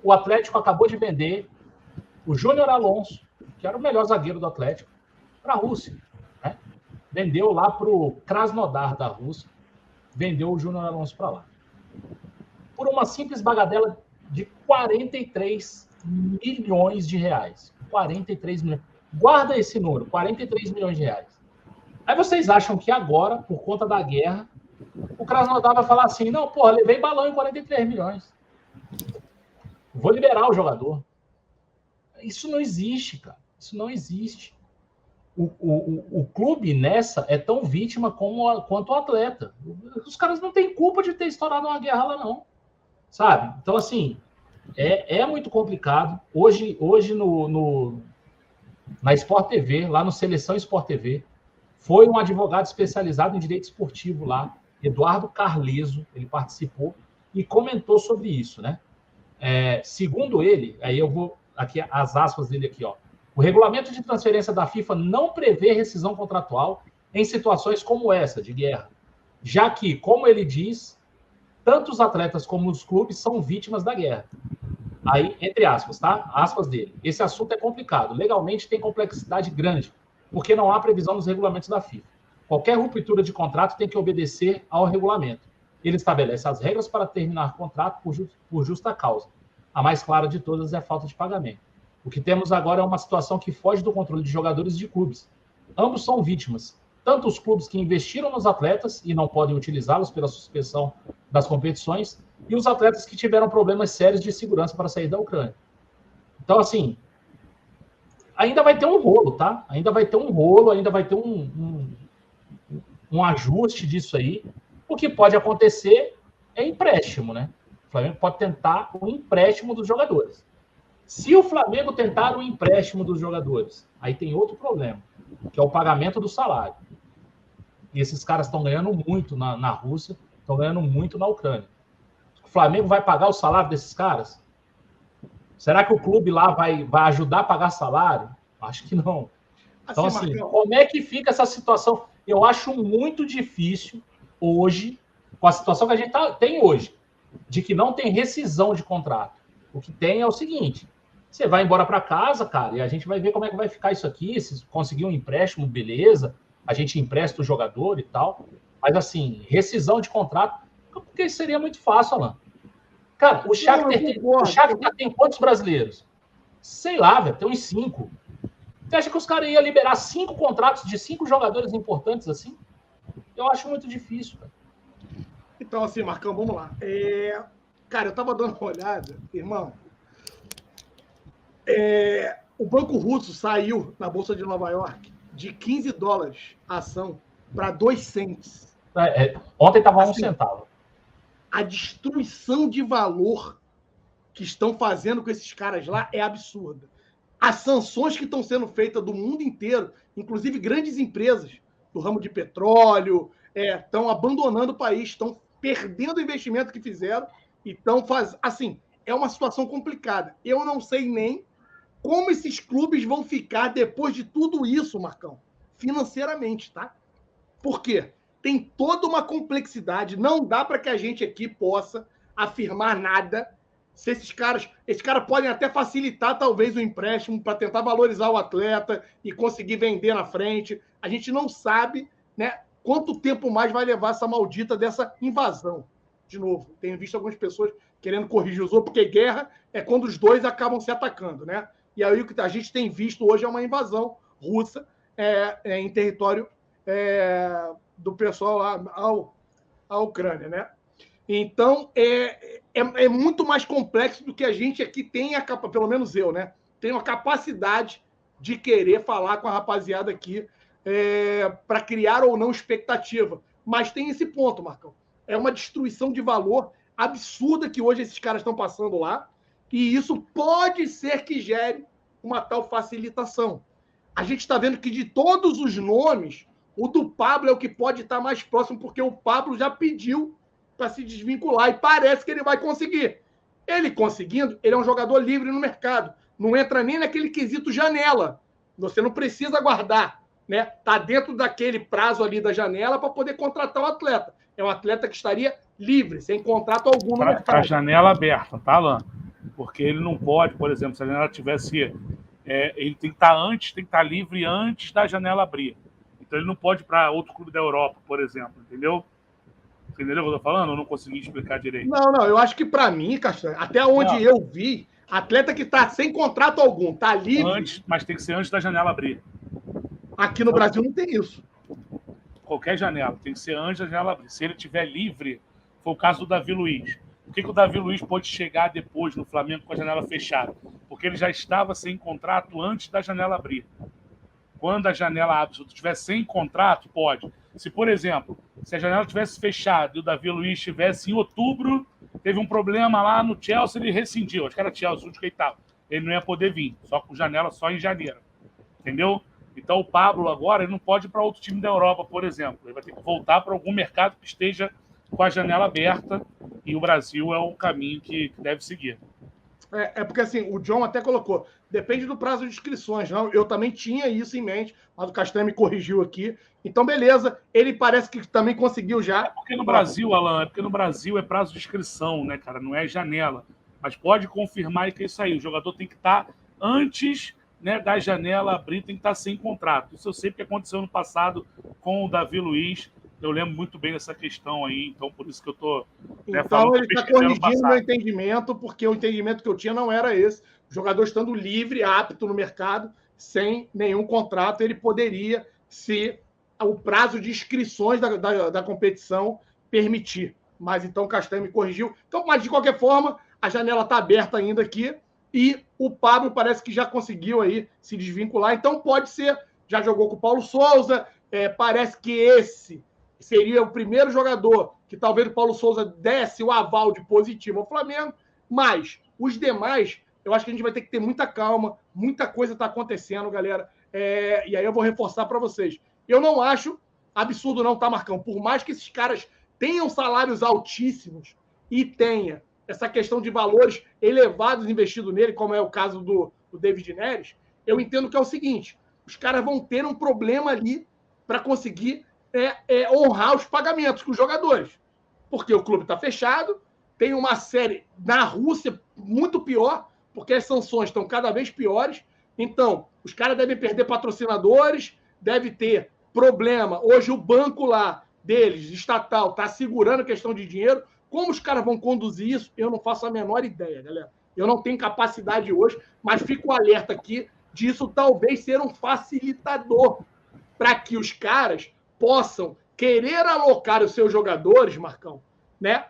o Atlético acabou de vender o Júnior Alonso, que era o melhor zagueiro do Atlético, para a Rússia. Né? Vendeu lá para o Krasnodar da Rússia, vendeu o Júnior Alonso para lá. Por uma simples bagatela de 43 milhões de reais. 43 milhões. Guarda esse número, 43 milhões de reais. Aí vocês acham que agora, por conta da guerra, o Krasnodar vai falar assim, não, porra, levei balão em 43 milhões. Vou liberar o jogador. Isso não existe, cara. Isso não existe. O clube nessa é tão vítima quanto o atleta. Os caras não têm culpa de ter estourado uma guerra lá, não. Sabe? Então, assim, é muito complicado. Hoje na Sport TV, lá no Seleção Sport TV, foi um advogado especializado em direito esportivo lá, Eduardo Carleso, ele participou e comentou sobre isso, né? Segundo ele, aí eu vou aqui as aspas dele aqui, ó. O regulamento de transferência da FIFA não prevê rescisão contratual em situações como essa, de guerra, já que, como ele diz, tanto os atletas como os clubes são vítimas da guerra. Aí, entre aspas, tá? Aspas dele. Esse assunto é complicado. Legalmente tem complexidade grande, porque não há previsão nos regulamentos da FIFA. Qualquer ruptura de contrato tem que obedecer ao regulamento. Ele estabelece as regras para terminar o contrato por justa causa. A mais clara de todas é a falta de pagamento. O que temos agora é uma situação que foge do controle de jogadores e de clubes. Ambos são vítimas. Tanto os clubes que investiram nos atletas e não podem utilizá-los pela suspensão das competições, e os atletas que tiveram problemas sérios de segurança para sair da Ucrânia. Então, assim, ainda vai ter um rolo, tá? Ainda vai ter um rolo, ainda vai ter um ajuste disso aí. O que pode acontecer é empréstimo, né? O Flamengo pode tentar o empréstimo dos jogadores. Se o Flamengo tentar o empréstimo dos jogadores, aí tem outro problema, que é o pagamento do salário. E esses caras estão ganhando muito na Rússia, estão ganhando muito na Ucrânia. O Flamengo vai pagar o salário desses caras? Será que o clube lá vai ajudar a pagar salário? Acho que não. Então, assim, como é que fica essa situação? Eu acho muito difícil hoje, com a situação que a gente tem hoje, de que não tem rescisão de contrato. O que tem é o seguinte, você vai embora para casa, cara, e a gente vai ver como é que vai ficar isso aqui, se conseguir um empréstimo, beleza, a gente empresta o jogador e tal, mas, assim, rescisão de contrato, porque seria muito fácil, Alan. Cara, o Shakhtar tem quantos brasileiros? Sei lá, velho, tem uns 5. Você acha que os caras iam liberar 5 contratos de 5 jogadores importantes assim? Eu acho muito difícil, cara. Então, assim, Marcão, vamos lá. Cara, eu tava dando uma olhada, irmão. O Banco Russo saiu na Bolsa de Nova York de $15 a ação para 2 cents. Ontem estava assim, 1 centavo. A destruição de valor que estão fazendo com esses caras lá é absurda. As sanções que estão sendo feitas do mundo inteiro, inclusive grandes empresas do ramo de petróleo, estão abandonando o país, estão perdendo o investimento que fizeram e estão fazendo... Assim, é uma situação complicada. Eu não sei nem como esses clubes vão ficar depois de tudo isso, Marcão, financeiramente, tá? Por quê? Tem toda uma complexidade, não dá para que a gente aqui possa afirmar nada. Se esses caras podem até facilitar, talvez, o empréstimo para tentar valorizar o atleta e conseguir vender na frente. A gente não sabe, né, quanto tempo mais vai levar essa maldita dessa invasão. De novo, tenho visto algumas pessoas querendo corrigir os outros, porque guerra é quando os dois acabam se atacando, né? E aí o que a gente tem visto hoje é uma invasão russa em território do pessoal lá à Ucrânia, né? Então, é muito mais complexo do que a gente aqui tem, pelo menos eu, né? Tenho a capacidade de querer falar com a rapaziada aqui para criar ou não expectativa. Mas tem esse ponto, Marcão. É uma destruição de valor absurda que hoje esses caras estão passando lá, e isso pode ser que gere uma tal facilitação. A gente está vendo que de todos os nomes, o do Pablo é o que pode estar mais próximo, porque o Pablo já pediu para se desvincular, e parece que ele vai conseguir. Ele conseguindo, ele é um jogador livre no mercado. Não entra nem naquele quesito janela. Você não precisa guardar, né? Está dentro daquele prazo ali da janela para poder contratar o atleta. É um atleta que estaria livre, sem contrato algum no mercado. A janela aberta, tá, Alan? Porque ele não pode, por exemplo, se a janela tivesse... ele tem que estar antes, tem que estar livre antes da janela abrir. Então ele não pode ir para outro clube da Europa, por exemplo, entendeu? Você entendeu o que eu tô falando? Eu não consegui explicar direito. Não, eu acho que para mim, Castanho, até onde eu vi, atleta que está sem contrato algum, está livre... Mas tem que ser antes da janela abrir. Aqui no Brasil não tem isso. Qualquer janela, tem que ser antes da janela abrir. Se ele estiver livre, foi o caso do Davi Luiz. Por que o Davi Luiz pode chegar depois no Flamengo com a janela fechada? Porque ele já estava sem contrato antes da janela abrir. Quando a janela abre, se tu estiver sem contrato, pode. Se, por exemplo, se a janela tivesse fechada e o Davi Luiz estivesse em outubro, teve um problema lá no Chelsea, ele rescindiu. Acho que era Chelsea, onde ele estava. Ele não ia poder vir, só com janela só em janeiro. Entendeu? Então o Pablo agora ele não pode ir para outro time da Europa, por exemplo. Ele vai ter que voltar para algum mercado que esteja com a janela aberta e o Brasil é o caminho que deve seguir. Porque assim, o John até colocou, depende do prazo de inscrições. Não? Eu também tinha isso em mente, mas o Castanho me corrigiu aqui. Então, beleza, ele parece que também conseguiu já. É porque no Brasil, Alan, é prazo de inscrição, né, cara? Não é janela. Mas pode confirmar que é isso aí. O jogador tem que estar antes, né, da janela abrir, tem que estar sem contrato. Isso eu sei porque aconteceu no passado com o Davi Luiz. Eu lembro muito bem dessa questão aí, então por isso que eu estou... Então ele está corrigindo o meu entendimento, porque o entendimento que eu tinha não era esse. O jogador estando livre, apto no mercado, sem nenhum contrato, ele poderia, se o prazo de inscrições da competição permitir. Mas então o Castanho me corrigiu. Então, mas de qualquer forma, a janela está aberta ainda aqui e o Pablo parece que já conseguiu aí se desvincular. Então pode ser, já jogou com o Paulo Souza, parece que esse seria o primeiro jogador que talvez o Paulo Souza desse o aval de positivo ao Flamengo, mas os demais, eu acho que a gente vai ter que ter muita calma, muita coisa está acontecendo, galera, e aí eu vou reforçar para vocês. Eu não acho absurdo não, tá, Marcão? Por mais que esses caras tenham salários altíssimos e tenha essa questão de valores elevados investidos nele, como é o caso do David Neres, eu entendo que é o seguinte, os caras vão ter um problema ali para conseguir honrar os pagamentos com os jogadores. Porque o clube está fechado, tem uma série na Rússia muito pior, porque as sanções estão cada vez piores. Então, os caras devem perder patrocinadores, deve ter problema. Hoje o banco lá deles, estatal, está segurando a questão de dinheiro. Como os caras vão conduzir isso, eu não faço a menor ideia, galera. Eu não tenho capacidade hoje, mas fico alerta aqui disso talvez ser um facilitador para que os caras possam querer alocar os seus jogadores, Marcão, né?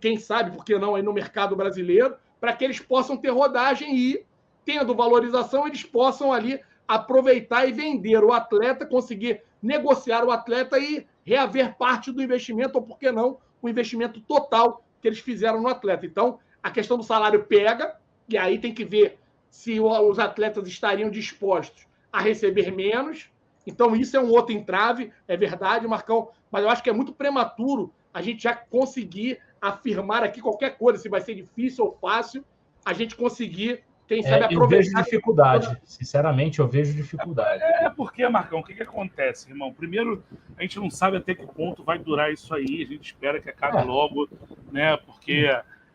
Quem sabe, por que não, aí no mercado brasileiro, para que eles possam ter rodagem e, tendo valorização, eles possam ali aproveitar e vender o atleta, conseguir negociar o atleta e reaver parte do investimento, ou por que não, o investimento total que eles fizeram no atleta. Então, a questão do salário pega, e aí tem que ver se os atletas estariam dispostos a receber menos. Então, isso é um outro entrave, é verdade, Marcão, mas eu acho que é muito prematuro a gente já conseguir afirmar aqui qualquer coisa, se vai ser difícil ou fácil, a gente conseguir, quem sabe, aproveitar. Eu vejo dificuldade, sinceramente, eu vejo dificuldade. Porque, Marcão, o que acontece, irmão? Primeiro, a gente não sabe até que ponto vai durar isso aí, a gente espera que acabe logo, né? Porque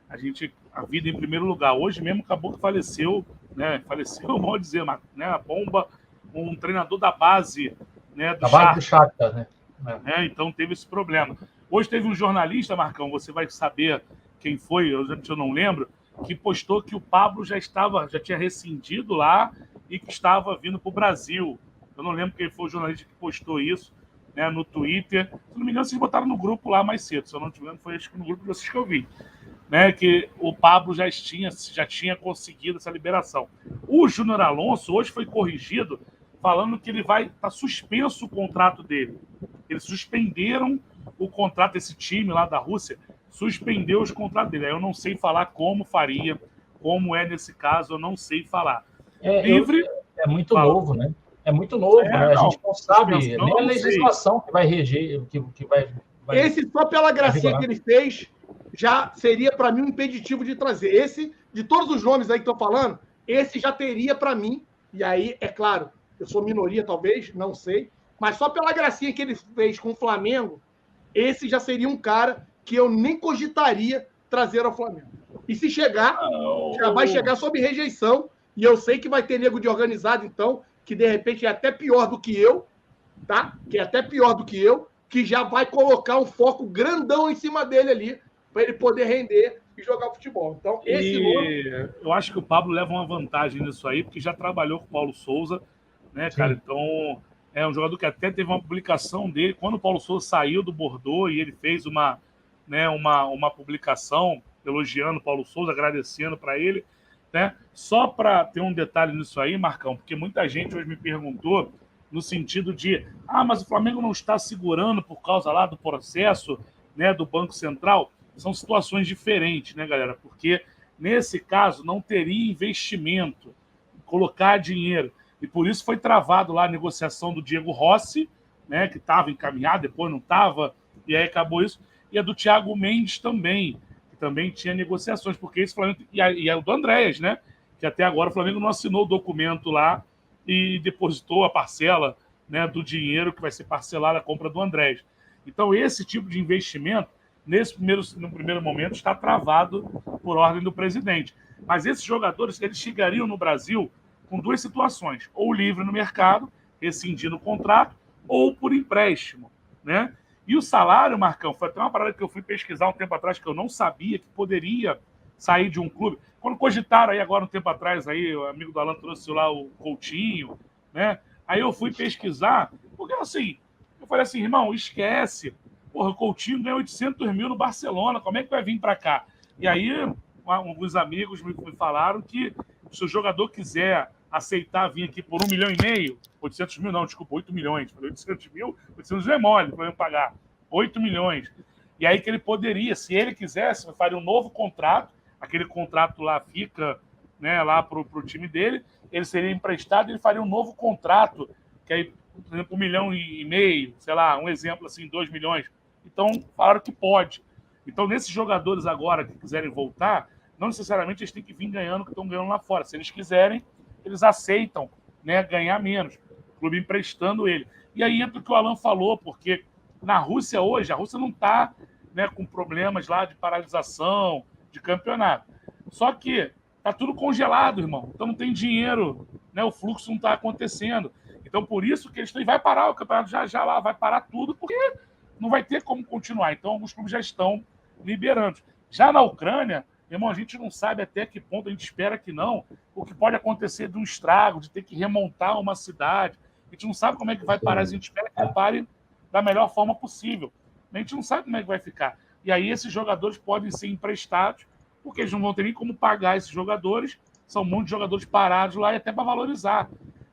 a vida em primeiro lugar. Hoje mesmo acabou que faleceu, né? Faleceu, mal dizer, né? A bomba, um treinador da base, né? Do Shakhtar, né? Então teve esse problema. Hoje teve um jornalista, Marcão, você vai saber quem foi, eu não lembro, que postou que o Pablo já tinha rescindido lá e que estava vindo para o Brasil. Eu não lembro quem foi o jornalista que postou isso, né, no Twitter. Se não me engano, vocês botaram no grupo lá mais cedo. Se eu não estiver engano, foi acho que no grupo de vocês que eu vi. Né, que o Pablo já tinha conseguido essa liberação. O Júnior Alonso hoje foi corrigido falando que ele vai estar suspenso o contrato dele. Eles suspenderam o contrato desse time lá da Rússia, suspendeu os contratos dele. Aí eu não sei falar como faria, como é nesse caso, eu não sei falar. Livre... É muito novo, né? É muito novo, né? A gente não sabe nem a legislação que vai reger, que vai... Esse, só pela gracinha que ele fez, já seria, para mim, um impeditivo de trazer. Esse, de todos os nomes aí que estão falando, esse já teria para mim, e aí, é claro, eu sou minoria talvez, não sei, mas só pela gracinha que ele fez com o Flamengo, esse já seria um cara que eu nem cogitaria trazer ao Flamengo. E se chegar, já vai chegar sob rejeição. E eu sei que vai ter nego de organizado, então, que de repente é até pior do que eu, tá? Que é até pior do que eu, que já vai colocar um foco grandão em cima dele ali, para ele poder render e jogar futebol. Então, esse nome... Eu acho que o Pablo leva uma vantagem nisso aí, porque já trabalhou com o Paulo Souza, né, cara? Sim. Então, é um jogador que até teve uma publicação dele, quando o Paulo Souza saiu do Bordeaux e ele fez uma publicação elogiando o Paulo Souza, agradecendo para ele, né? Só para ter um detalhe nisso aí, Marcão, porque muita gente hoje me perguntou no sentido de mas o Flamengo não está segurando por causa lá do processo, né, do Banco Central. São situações diferentes, né, galera? Porque nesse caso não teria investimento, colocar dinheiro. E por isso foi travado lá a negociação do Diego Rossi, né, que estava encaminhado, depois não estava, e aí acabou isso. E a do Thiago Mendes também, que também tinha negociações, porque esse Flamengo... E a do Andréas, né? Que até agora o Flamengo não assinou o documento lá e depositou a parcela, né, do dinheiro que vai ser parcelada a compra do Andréas. Então, esse tipo de investimento, no primeiro momento, está travado por ordem do presidente. Mas esses jogadores, eles chegariam no Brasil com duas situações: ou livre no mercado, rescindindo o contrato, ou por empréstimo, né? E o salário, Marcão, foi até uma parada que eu fui pesquisar um tempo atrás, que eu não sabia que poderia sair de um clube. Quando cogitaram aí agora um tempo atrás, aí, o amigo do Alan trouxe lá o Coutinho, né? Aí eu fui pesquisar, porque assim, eu falei assim, irmão, esquece. Porra, o Coutinho ganhou 800 mil no Barcelona, como é que vai vir para cá? E aí, alguns amigos me falaram que se o jogador quiser aceitar vir aqui por 1,5 milhão, 800 mil não, desculpa, 8 milhões. Falei 800 mil, 800 mil é mole, podemos pagar 8 milhões. E aí que ele poderia, se ele quisesse, faria um novo contrato, aquele contrato lá fica, né, lá para o time dele, ele seria emprestado e ele faria um novo contrato, que aí, por exemplo, 1,5 milhão, sei lá, um exemplo assim, 2 milhões. Então, falaram que pode. Então, nesses jogadores agora que quiserem voltar, não necessariamente eles têm que vir ganhando o que estão ganhando lá fora. Se eles quiserem, eles aceitam, né, ganhar menos. O clube emprestando ele. E aí entra o que o Alan falou, porque na Rússia hoje, a Rússia não está, né, com problemas lá de paralisação, de campeonato. Só que está tudo congelado, irmão. Então não tem dinheiro, né, o fluxo não está acontecendo. Então por isso que eles vai parar o campeonato já lá, vai parar tudo, porque não vai ter como continuar. Então alguns clubes já estão liberando. Já na Ucrânia, irmão, a gente não sabe até que ponto, a gente espera que não, o que pode acontecer de um estrago, de ter que remontar uma cidade. A gente não sabe como é que vai parar, a gente espera que pare da melhor forma possível. A gente não sabe como é que vai ficar. E aí esses jogadores podem ser emprestados, porque eles não vão ter nem como pagar esses jogadores, são muitos jogadores parados lá e até para valorizar.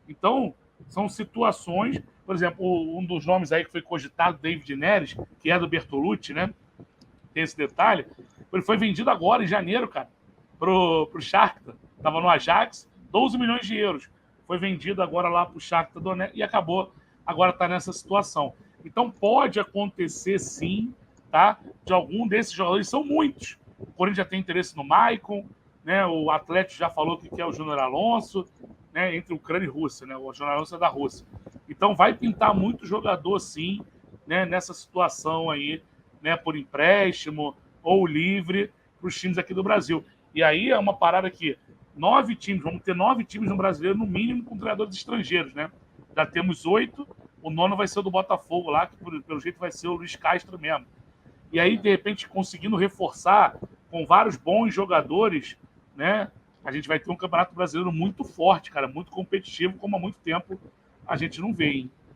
Então, são situações, por exemplo, um dos nomes aí que foi cogitado, David Neres, que é do Bertolucci, né? Tem esse detalhe. Ele foi vendido agora, em janeiro, cara, pro Shakhtar. Estava no Ajax, 12 milhões de euros. Foi vendido agora lá pro Shakhtar Donetsk e acabou, agora está nessa situação. Então pode acontecer sim, tá? De algum desses jogadores, são muitos. O Corinthians já tem interesse no Maicon, né? O Atlético já falou que quer o Júnior Alonso, né? Entre Ucrânia e Rússia, né? O Júnior Alonso é da Rússia. Então vai pintar muito jogador sim, né? Nessa situação aí, né? Por empréstimo ou livre para os times aqui do Brasil. E aí é uma parada que 9 times, vamos ter 9 times no Brasileiro, no mínimo, com treinadores estrangeiros, né? Já temos 8, o 9º vai ser o do Botafogo lá, que pelo jeito vai ser o Luiz Castro mesmo. E aí, de repente, conseguindo reforçar com vários bons jogadores, né? A gente vai ter um Campeonato Brasileiro muito forte, cara, muito competitivo, como há muito tempo a gente não vê, hein?